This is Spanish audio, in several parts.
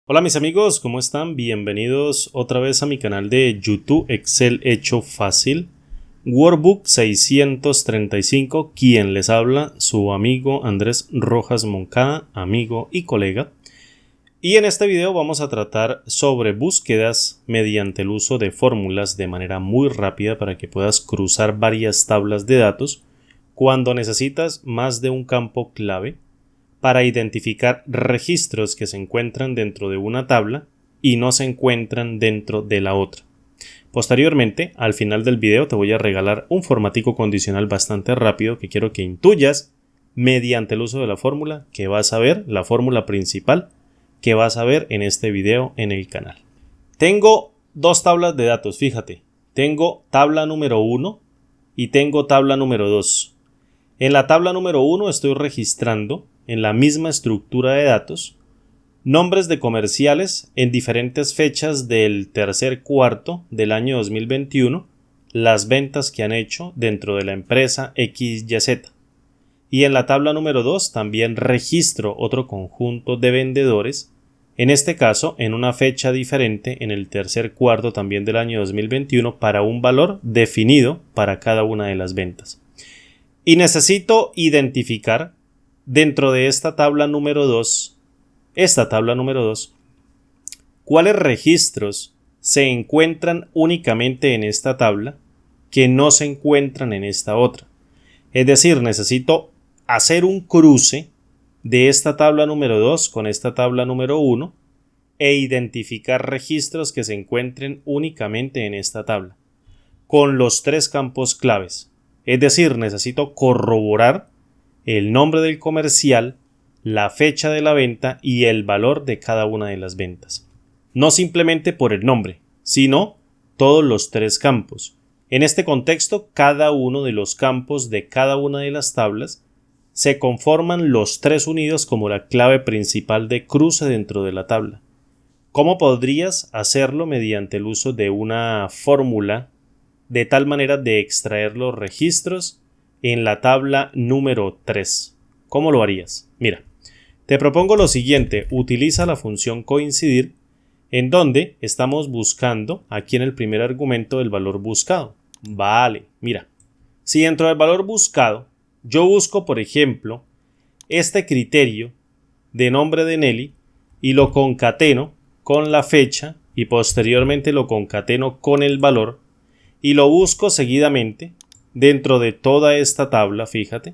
Hola mis amigos, ¿cómo están? Bienvenidos otra vez a mi canal de YouTube Excel hecho fácil. Workbook 635, quien les habla, su amigo Andrés Rojas Moncada, amigo y colega. Y en este video vamos a tratar sobre búsquedas mediante el uso de fórmulas de manera muy rápida para que puedas cruzar varias tablas de datos cuando necesitas más de un campo clave para identificar registros que se encuentran dentro de una tabla y no se encuentran dentro de la otra. Posteriormente, al final del video te voy a regalar un formatico condicional bastante rápido que quiero que intuyas mediante el uso de la fórmula que vas a ver, la fórmula principal que vas a ver en este video en el canal. Tengo dos tablas de datos, fíjate. Tengo tabla número 1 y tengo tabla número 2. En la tabla número 1 estoy registrando en la misma estructura de datos nombres de comerciales en diferentes fechas del tercer cuarto del año 2021, las ventas que han hecho dentro de la empresa XYZ. Y en la tabla número 2 también registro otro conjunto de vendedores, en este caso en una fecha diferente en el tercer cuarto también del año 2021 para un valor definido para cada una de las ventas. Y necesito identificar dentro de esta tabla número 2, ¿cuáles registros se encuentran únicamente en esta tabla que no se encuentran en esta otra? Es decir, necesito hacer un cruce de esta tabla número 2 con esta tabla número 1 e identificar registros que se encuentren únicamente en esta tabla, con los tres campos claves. Es decir, necesito corroborar el nombre del comercial, la fecha de la venta y el valor de cada una de las ventas. No simplemente por el nombre, sino todos los tres campos. En este contexto, cada uno de los campos de cada una de las tablas se conforman los tres unidos como la clave principal de cruce dentro de la tabla. ¿Cómo podrías hacerlo? Mediante el uso de una fórmula de tal manera de extraer los registros en la tabla número 3. ¿Cómo lo harías? Mira, te propongo lo siguiente. Utiliza la función coincidir, en donde estamos buscando aquí en el primer argumento el valor buscado. Vale, mira, si dentro del valor buscado yo busco, por ejemplo, este criterio de nombre de Nelly y lo concateno con la fecha y posteriormente lo concateno con el valor y lo busco seguidamente dentro de toda esta tabla, fíjate,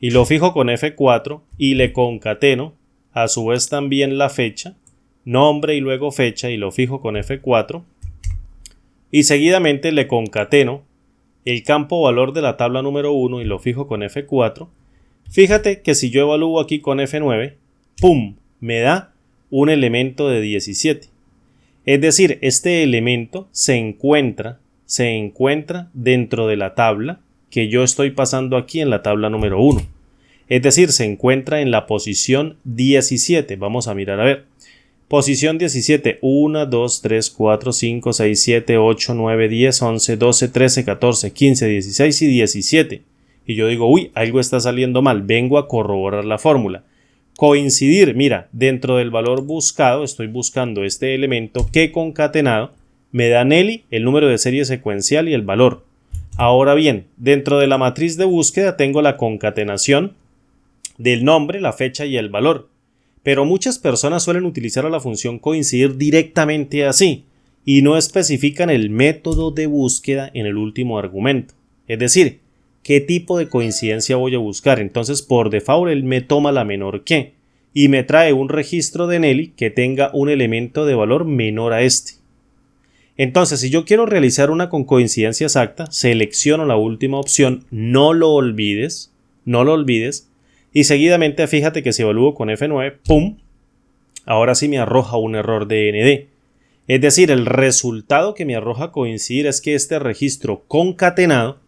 y lo fijo con F4 y le concateno a su vez también la fecha, nombre y luego fecha y lo fijo con F4 y seguidamente le concateno el campo valor de la tabla número 1 y lo fijo con F4. Fíjate que si yo evalúo aquí con F9, ¡pum!, me da un elemento de 17. Es decir, este elemento se encuentra dentro de la tabla que yo estoy pasando aquí en la tabla número 1. Es decir, se encuentra en la posición 17. Vamos a mirar a ver. Posición 17. 1, 2, 3, 4, 5, 6, 7, 8, 9, 10, 11, 12, 13, 14, 15, 16 y 17. Y yo digo, uy, algo está saliendo mal. Vengo a corroborar la fórmula. Coincidir, mira, dentro del valor buscado estoy buscando este elemento que concatenado me da Nelly, el número de serie secuencial y el valor. Ahora bien, dentro de la matriz de búsqueda tengo la concatenación del nombre, la fecha y el valor. Pero muchas personas suelen utilizar a la función coincidir directamente así y no especifican el método de búsqueda en el último argumento. Es decir, ¿qué tipo de coincidencia voy a buscar? Entonces, por default, él me toma la menor que y me trae un registro de Nelly que tenga un elemento de valor menor a este. Entonces, si yo quiero realizar una con coincidencia exacta, selecciono la última opción, no lo olvides, y seguidamente fíjate que si evalúo con F9, ¡pum!, ahora sí me arroja un error de ND. Es decir, el resultado que me arroja coincidir es que este registro concatenado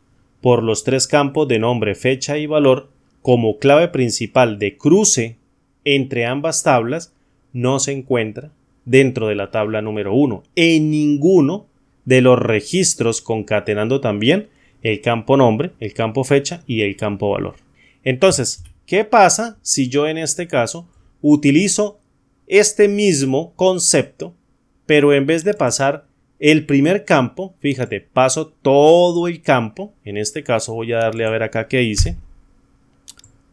por los tres campos de nombre, fecha y valor como clave principal de cruce entre ambas tablas no se encuentra dentro de la tabla número 1 en ninguno de los registros, concatenando también el campo nombre, el campo fecha y el campo valor. Entonces, ¿qué pasa si yo en este caso utilizo este mismo concepto, pero en vez de pasar el primer campo, fíjate, paso todo el campo. En este caso voy a darle a ver acá qué hice.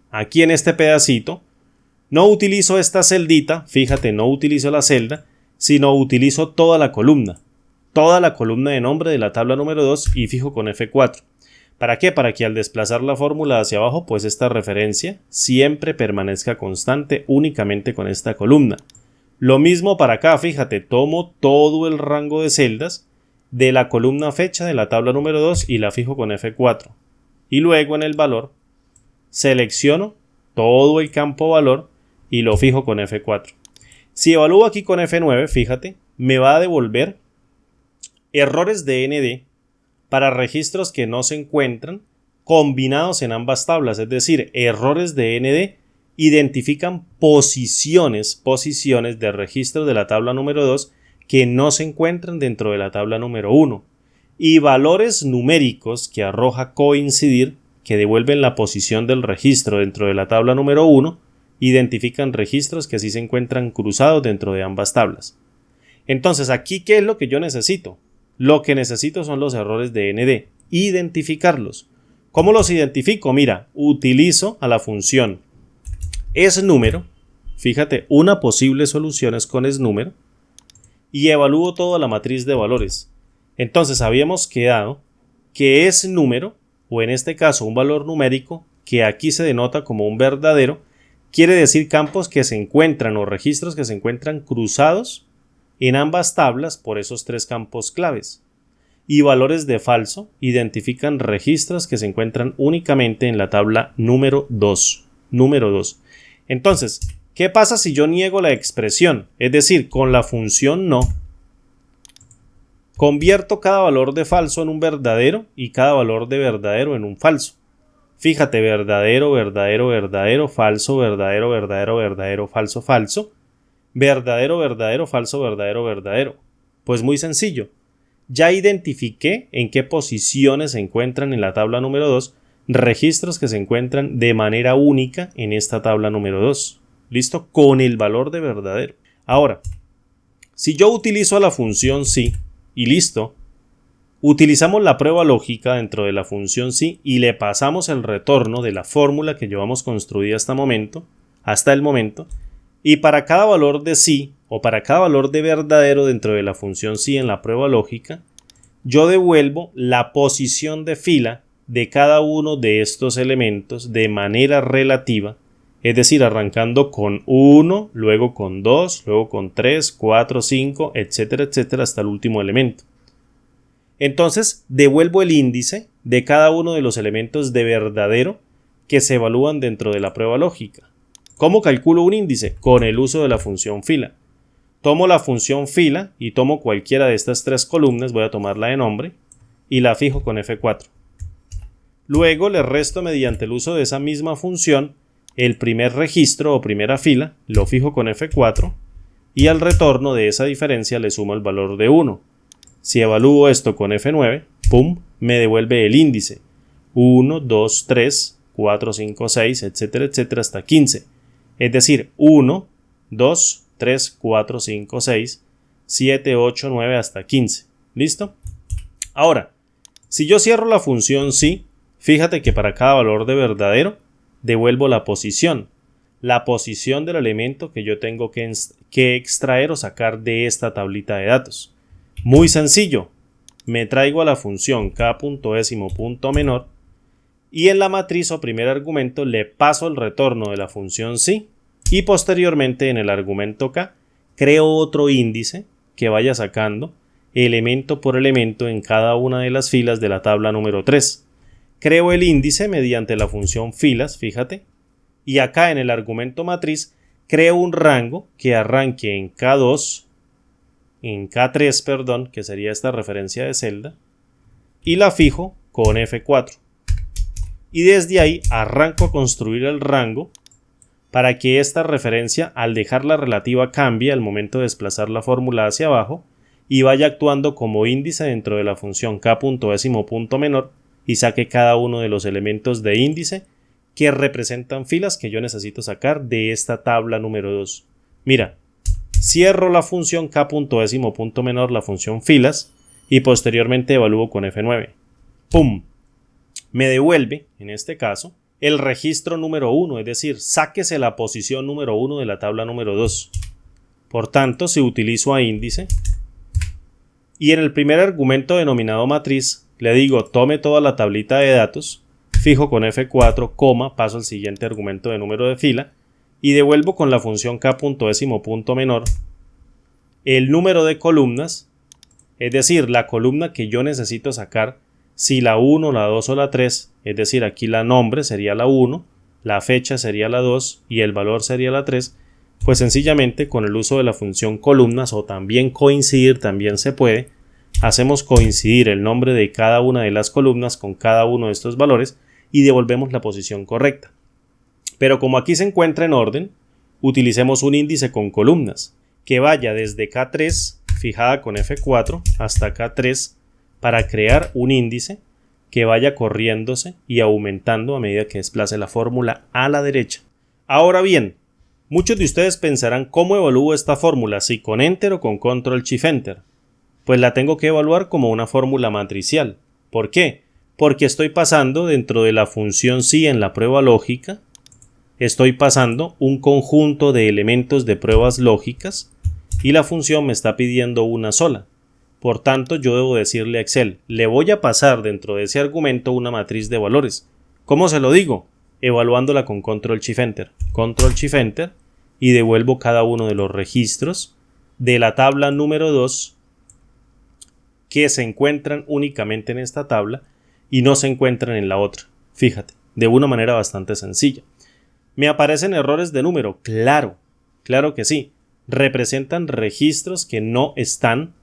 Aquí en este pedacito, no utilizo esta celdita, fíjate, no utilizo la celda, sino utilizo toda la columna de nombre de la tabla número 2 y fijo con F4. ¿Para qué? Para que al desplazar la fórmula hacia abajo, pues esta referencia siempre permanezca constante únicamente con esta columna. Lo mismo para acá, fíjate, tomo todo el rango de celdas de la columna fecha de la tabla número 2 y la fijo con F4. Y luego en el valor selecciono todo el campo valor y lo fijo con F4. Si evalúo aquí con F9, fíjate, me va a devolver errores de ND para registros que no se encuentran combinados en ambas tablas, es decir, errores de ND identifican posiciones de registro de la tabla número 2 que no se encuentran dentro de la tabla número 1 y valores numéricos que arroja coincidir que devuelven la posición del registro dentro de la tabla número 1 identifican registros que sí se encuentran cruzados dentro de ambas tablas. Entonces, aquí, ¿qué es lo que yo necesito? Lo que necesito son los errores de ND, identificarlos. ¿Cómo los identifico? Mira, utilizo a la función esNúmero, fíjate, una posible solución es con esNúmero, y evalúo toda la matriz de valores. Entonces, habíamos quedado que esNúmero, o en este caso un valor numérico, que aquí se denota como un verdadero, quiere decir campos que se encuentran o registros que se encuentran cruzados en ambas tablas por esos tres campos claves. Y valores de falso identifican registros que se encuentran únicamente en la tabla número 2. Entonces, ¿qué pasa si yo niego la expresión? Es decir, con la función no. Convierto cada valor de falso en un verdadero y cada valor de verdadero en un falso. Fíjate, verdadero, verdadero, verdadero, falso, verdadero, verdadero, verdadero, falso, falso. Verdadero, verdadero, falso, verdadero, verdadero. Pues muy sencillo. Ya identifiqué en qué posiciones se encuentran en la tabla número 2 registros que se encuentran de manera única en esta tabla número 2. ¿Listo? Con el valor de verdadero. Ahora, si yo utilizo la función sí y listo, utilizamos la prueba lógica dentro de la función sí y le pasamos el retorno de la fórmula que llevamos construida hasta el momento, y para cada valor de sí o para cada valor de verdadero dentro de la función sí en la prueba lógica, yo devuelvo la posición de fila de cada uno de estos elementos de manera relativa, es decir, arrancando con 1, luego con 2, luego con 3, 4, 5, etcétera, etcétera, hasta el último elemento. Entonces, devuelvo el índice de cada uno de los elementos de verdadero que se evalúan dentro de la prueba lógica. ¿Cómo calculo un índice? Con el uso de la función fila. Tomo la función fila y tomo cualquiera de estas tres columnas, voy a tomarla de nombre, y la fijo con F4. Luego le resto mediante el uso de esa misma función el primer registro o primera fila, lo fijo con F4, y al retorno de esa diferencia le sumo el valor de 1. Si evalúo esto con F9, ¡pum!, me devuelve el índice. 1, 2, 3, 4, 5, 6, etcétera, etcétera, hasta 15. Es decir, 1, 2, 3, 4, 5, 6, 7, 8, 9, hasta 15. ¿Listo? Ahora, si yo cierro la función sí, fíjate que para cada valor de verdadero, devuelvo la posición del elemento que yo tengo que extraer o sacar de esta tablita de datos. Muy sencillo, me traigo a la función k.décimo.menor y en la matriz o primer argumento le paso el retorno de la función sí y posteriormente en el argumento k creo otro índice que vaya sacando elemento por elemento en cada una de las filas de la tabla número 3. Creo el índice mediante la función filas, fíjate, y acá en el argumento matriz creo un rango que arranque en K3, que sería esta referencia de celda, y la fijo con F4. Y desde ahí arranco a construir el rango para que esta referencia, al dejar la relativa, cambie al momento de desplazar la fórmula hacia abajo y vaya actuando como índice dentro de la función k.décimo.menor y saque cada uno de los elementos de índice que representan filas que yo necesito sacar de esta tabla número 2. Mira, cierro la función k.décimo.menor, la función filas, y posteriormente evalúo con F9. ¡Pum! Me devuelve, en este caso, el registro número 1, es decir, sáquese la posición número 1 de la tabla número 2. Por tanto, si utilizo a índice, y en el primer argumento denominado matriz, le digo tome toda la tablita de datos, fijo con F4, coma, paso al siguiente argumento de número de fila, y devuelvo con la función k.décimo.menor el número de columnas, es decir, la columna que yo necesito sacar, si la 1, la 2 o la 3, es decir, aquí la nombre sería la 1, la fecha sería la 2 y el valor sería la 3, pues sencillamente con el uso de la función columnas o también coincidir, también se puede, hacemos coincidir el nombre de cada una de las columnas con cada uno de estos valores y devolvemos la posición correcta. Pero como aquí se encuentra en orden, utilicemos un índice con columnas que vaya desde K3 fijada con F4 hasta K3 para crear un índice que vaya corriéndose y aumentando a medida que desplace la fórmula a la derecha. Ahora bien, muchos de ustedes pensarán cómo evalúo esta fórmula, si con Enter o con Control Shift Enter. Pues la tengo que evaluar como una fórmula matricial. ¿Por qué? Porque estoy pasando dentro de la función si en la prueba lógica, estoy pasando un conjunto de elementos de pruebas lógicas y la función me está pidiendo una sola. Por tanto, yo debo decirle a Excel, le voy a pasar dentro de ese argumento una matriz de valores. ¿Cómo se lo digo? Evaluándola con Control Shift Enter. Control Shift Enter y devuelvo cada uno de los registros de la tabla número 2 que se encuentran únicamente en esta tabla y no se encuentran en la otra. Fíjate, de una manera bastante sencilla. ¿Me aparecen errores de número? Claro que sí. Representan registros que no están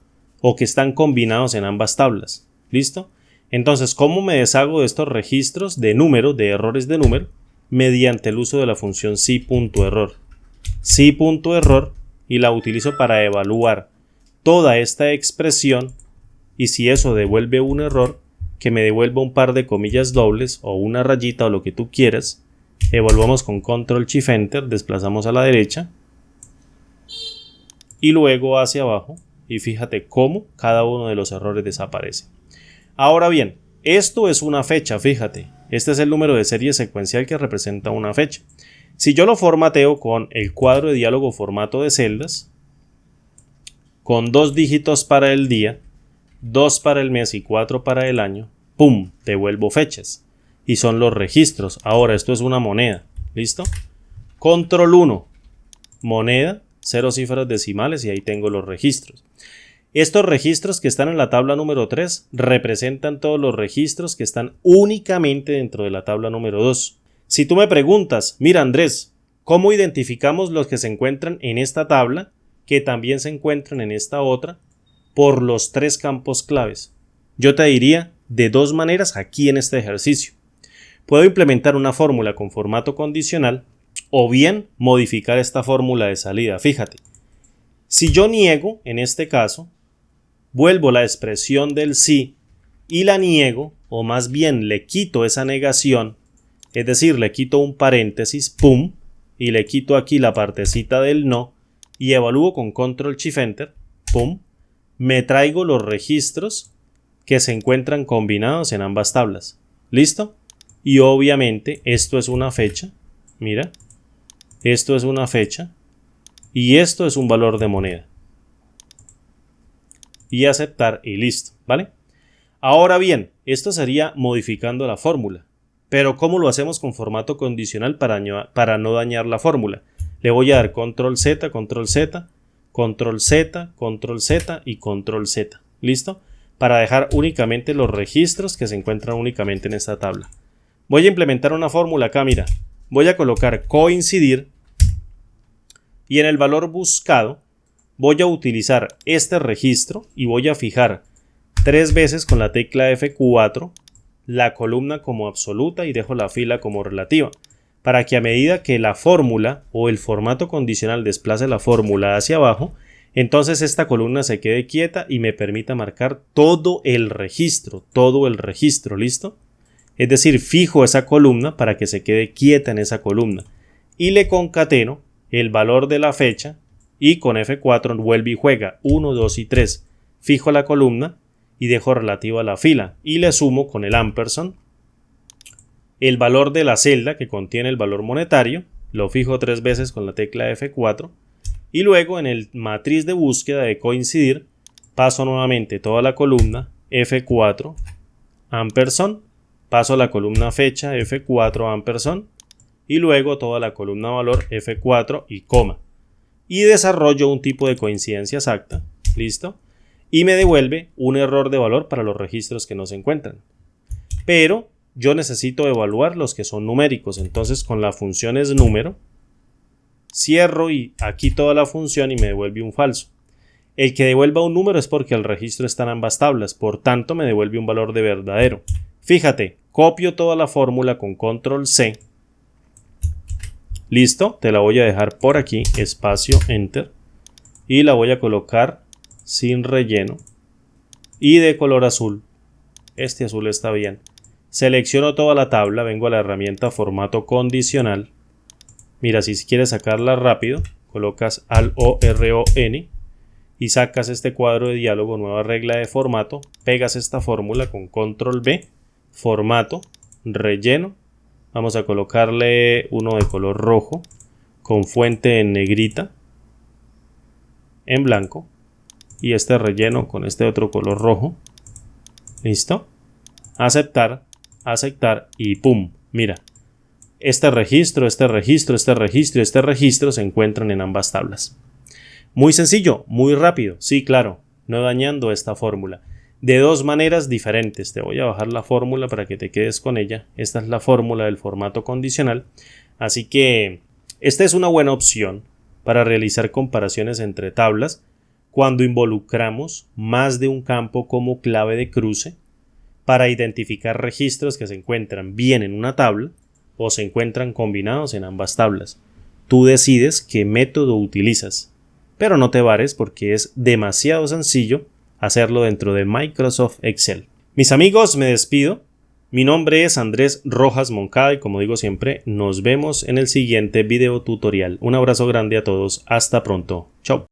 o que están combinados en ambas tablas. ¿Listo? Entonces, ¿cómo me deshago de estos registros de número, de errores de número? Mediante el uso de la función si.error. Si.error y la utilizo para evaluar toda esta expresión y si eso devuelve un error, que me devuelva un par de comillas dobles o una rayita o lo que tú quieras. Evaluamos con Control Shift Enter, desplazamos a la derecha y luego hacia abajo y fíjate cómo cada uno de los errores desaparece. Ahora bien, esto es una fecha, fíjate, este es el número de serie secuencial que representa una fecha. Si yo lo formateo con el cuadro de diálogo formato de celdas, con 2 dígitos para el día, 2 para el mes y 4 para el año, ¡pum!, devuelvo fechas. Y son los registros. Ahora esto es una moneda. ¿Listo? Control 1. Moneda, 0 cifras decimales y ahí tengo los registros. Estos registros que están en la tabla número 3 representan todos los registros que están únicamente dentro de la tabla número 2. Si tú me preguntas, mira Andrés, ¿cómo identificamos los que se encuentran en esta tabla que también se encuentran en esta otra por los 3 campos claves? Yo te diría de 2 maneras aquí en este ejercicio. Puedo implementar una fórmula con formato condicional o bien modificar esta fórmula de salida. Fíjate, si yo niego, en este caso, vuelvo la expresión del sí y la niego, o más bien le quito esa negación, es decir, le quito un paréntesis, pum, y le quito aquí la partecita del no, y evalúo con Control Shift Enter, pum, me traigo los registros que se encuentran combinados en ambas tablas. ¿Listo? Y obviamente esto es una fecha, mira, esto es una fecha y esto es un valor de moneda. Y aceptar y listo, ¿vale? Ahora bien, esto sería modificando la fórmula, pero ¿cómo lo hacemos con formato condicional para no dañar la fórmula? Le voy a dar Control Z, Control Z, Control Z, Control Z y Control Z, ¿listo? Para dejar únicamente los registros que se encuentran únicamente en esta tabla. Voy a implementar una fórmula acá, mira. Voy a colocar coincidir y en el valor buscado voy a utilizar este registro y voy a fijar 3 veces con la tecla F4 la columna como absoluta y dejo la fila como relativa, para que a medida que la fórmula o el formato condicional desplace la fórmula hacia abajo, entonces esta columna se quede quieta y me permita marcar todo el registro, ¿listo? Es decir, fijo esa columna para que se quede quieta en esa columna y le concateno el valor de la fecha y con F4 vuelve y juega 1, 2 y 3. Fijo la columna y dejo relativo a la fila y le sumo con el ampersand el valor de la celda que contiene el valor monetario, lo fijo 3 veces con la tecla F4 y luego en el matriz de búsqueda de coincidir paso nuevamente toda la columna F4 ampersand, paso la columna fecha F4 ampersand y luego toda la columna valor F4 y coma. Y desarrollo un tipo de coincidencia exacta, listo, y me devuelve un error de valor para los registros que no se encuentran. Pero yo necesito evaluar los que son numéricos, entonces con la función isNumero cierro y aquí toda la función y me devuelve un falso. El que devuelva un número es porque el registro está en ambas tablas, por tanto me devuelve un valor de verdadero. Fíjate, copio toda la fórmula con control C. Listo, te la voy a dejar por aquí, espacio, enter, y la voy a colocar sin relleno y de color azul. Este azul está bien. Selecciono toda la tabla, vengo a la herramienta formato condicional. Mira, si quieres sacarla rápido, colocas ALT-ORON y sacas este cuadro de diálogo, nueva regla de formato, pegas esta fórmula con control B, formato, relleno. Vamos a colocarle uno de color rojo con fuente en negrita, en blanco, y este relleno con este otro color rojo. ¿Listo? Aceptar, aceptar y ¡pum! Mira, este registro se encuentran en ambas tablas. Muy sencillo, muy rápido, sí, claro, no dañando esta fórmula. De dos maneras diferentes. Te voy a bajar la fórmula para que te quedes con ella. Esta es la fórmula del formato condicional. Así que esta es una buena opción para realizar comparaciones entre tablas cuando involucramos más de un campo como clave de cruce para identificar registros que se encuentran bien en una tabla o se encuentran combinados en ambas tablas. Tú decides qué método utilizas, pero no te vares porque es demasiado sencillo hacerlo dentro de Microsoft Excel. Mis amigos, me despido. Mi nombre es Andrés Rojas Moncada y como digo siempre, nos vemos en el siguiente video tutorial. Un abrazo grande a todos. Hasta pronto. Chao.